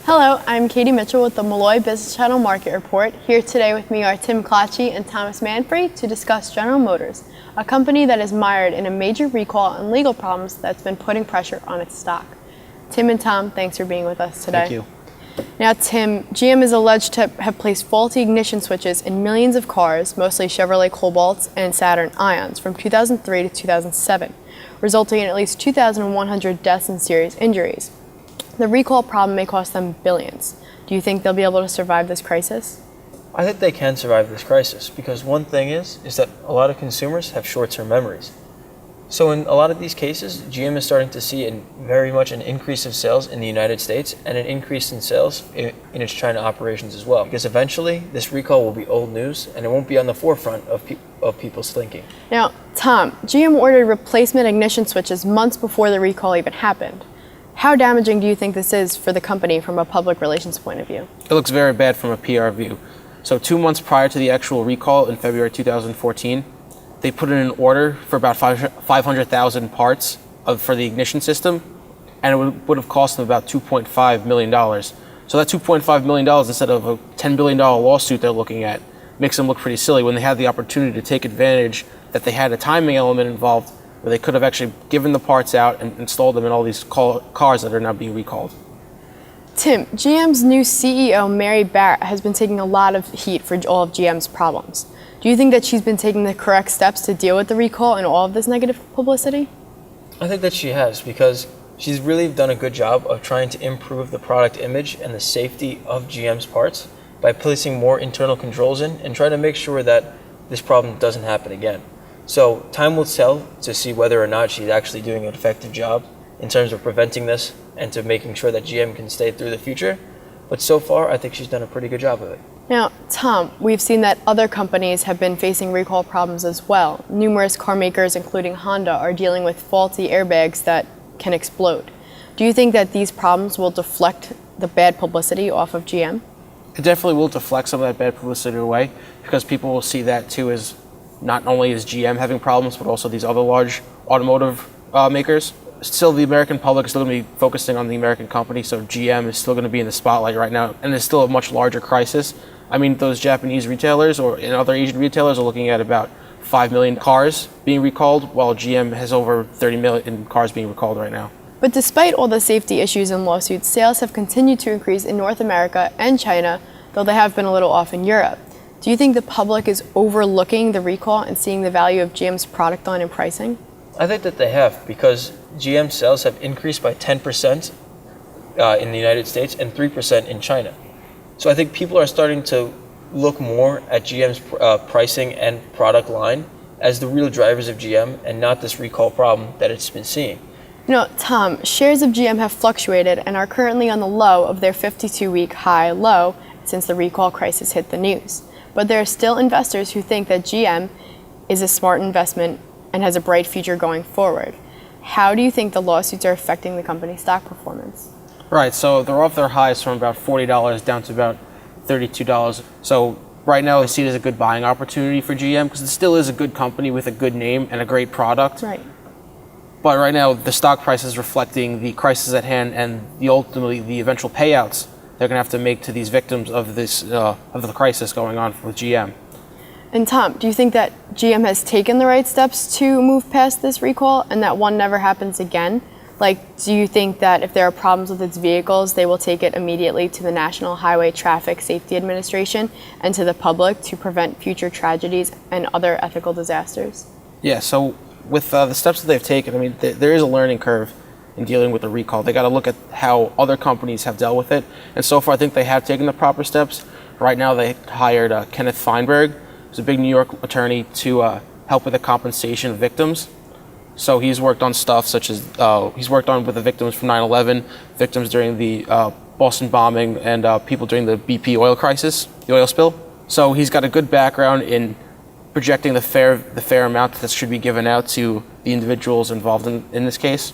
Hello, I'm Katie Mitchell with the Molloy Business Channel Market Report. Here today with me are Tim Klotsche and Thomas Manfre to discuss General Motors, a company that is mired in a major recall and legal problems that's been putting pressure on its stock. Tim and Tom, thanks for being with us today. Thank you. Now, Tim, GM is alleged to have placed faulty ignition switches in millions of cars, mostly Chevrolet Cobalts and Saturn Ions, from 2003 to 2007, resulting in at least 2,100 deaths and serious injuries. The recall problem may cost them billions. Do you think they'll be able to survive this crisis? I think they can survive this crisis because one thing is that a lot of consumers have short-term memories. So in a lot of these cases, GM is starting to see very much an increase of sales in the United States and an increase in sales in its China operations as well. Because eventually, this recall will be old news and it won't be on the forefront of people's thinking. Now, Tom, GM ordered replacement ignition switches months before the recall even happened. How damaging do you think this is for the company from a public relations point of view? It looks very bad from a PR view. So 2 months prior to the actual recall in February 2014, they put in an order for about 500,000 parts for the ignition system, and it would have cost them about $2.5 million. So that $2.5 million, instead of a $10 billion lawsuit they're looking at, makes them look pretty silly when they had the opportunity to take advantage that they had a timing element involved where they could have actually given the parts out and installed them in all these cars that are now being recalled. Tim, GM's new CEO, Mary Barra, has been taking a lot of heat for all of GM's problems. Do you think that she's been taking the correct steps to deal with the recall and all of this negative publicity? I think that she has because she's really done a good job of trying to improve the product image and the safety of GM's parts by placing more internal controls in and trying to make sure that this problem doesn't happen again. So time will tell to see whether or not she's actually doing an effective job in terms of preventing this and to making sure that GM can stay through the future. But so far, I think she's done a pretty good job of it. Now, Tom, we've seen that other companies have been facing recall problems as well. Numerous car makers, including Honda, are dealing with faulty airbags that can explode. Do you think that these problems will deflect the bad publicity off of GM? It definitely will deflect some of that bad publicity away because people will see that too as not only is GM having problems, but also these other large automotive makers. Still, the American public is still going to be focusing on the American company, so GM is still going to be in the spotlight right now, and it's still a much larger crisis. I mean, those Japanese retailers or other Asian retailers are looking at about 5 million cars being recalled, while GM has over 30 million cars being recalled right now. But despite all the safety issues and lawsuits, sales have continued to increase in North America and China, though they have been a little off in Europe. Do you think the public is overlooking the recall and seeing the value of GM's product line and pricing? I think that they have because GM sales have increased by 10% in the United States and 3% in China. So I think people are starting to look more at GM's pricing and product line as the real drivers of GM and not this recall problem that it's been seeing. You know, Tom, shares of GM have fluctuated and are currently on the low of their 52-week high low since the recall crisis hit the news. But there are still investors who think that GM is a smart investment and has a bright future going forward. How do you think the lawsuits are affecting the company's stock performance? Right, so they're off their highs from about $40 down to about $32. So right now I see it as a good buying opportunity for GM because it still is a good company with a good name and a great product. Right. But right now the stock price is reflecting the crisis at hand and ultimately the eventual payouts they're going to have to make to these victims of this of the crisis going on with GM. And Tom, do you think that GM has taken the right steps to move past this recall and that one never happens again? Like, do you think that if there are problems with its vehicles, they will take it immediately to the National Highway Traffic Safety Administration and to the public to prevent future tragedies and other ethical disasters? Yeah, so with the steps that they've taken, I mean, there is a learning curve in dealing with the recall. They got to look at how other companies have dealt with it. And so far, I think they have taken the proper steps. Right now, they hired Kenneth Feinberg, who's a big New York attorney, to help with the compensation of victims. So he's worked on stuff such as, he's worked on with the victims from 9/11, victims during the Boston bombing, and people during the BP oil crisis, the oil spill. So he's got a good background in projecting the fair amount that should be given out to the individuals involved in this case.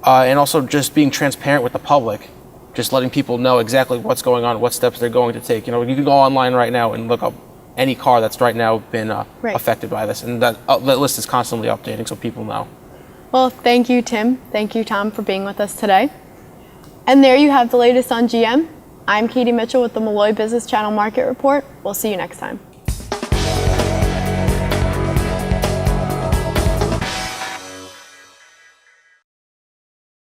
And also just being transparent with the public, just letting people know exactly what's going on, what steps they're going to take. You know, you can go online right now and look up any car that's right now been affected by this, and that list is constantly updating so people know. Well, thank you, Tim. Thank you, Tom, for being with us today. And there you have the latest on GM. I'm Katie Mitchell with the Molloy Business Channel Market Report. We'll see you next time.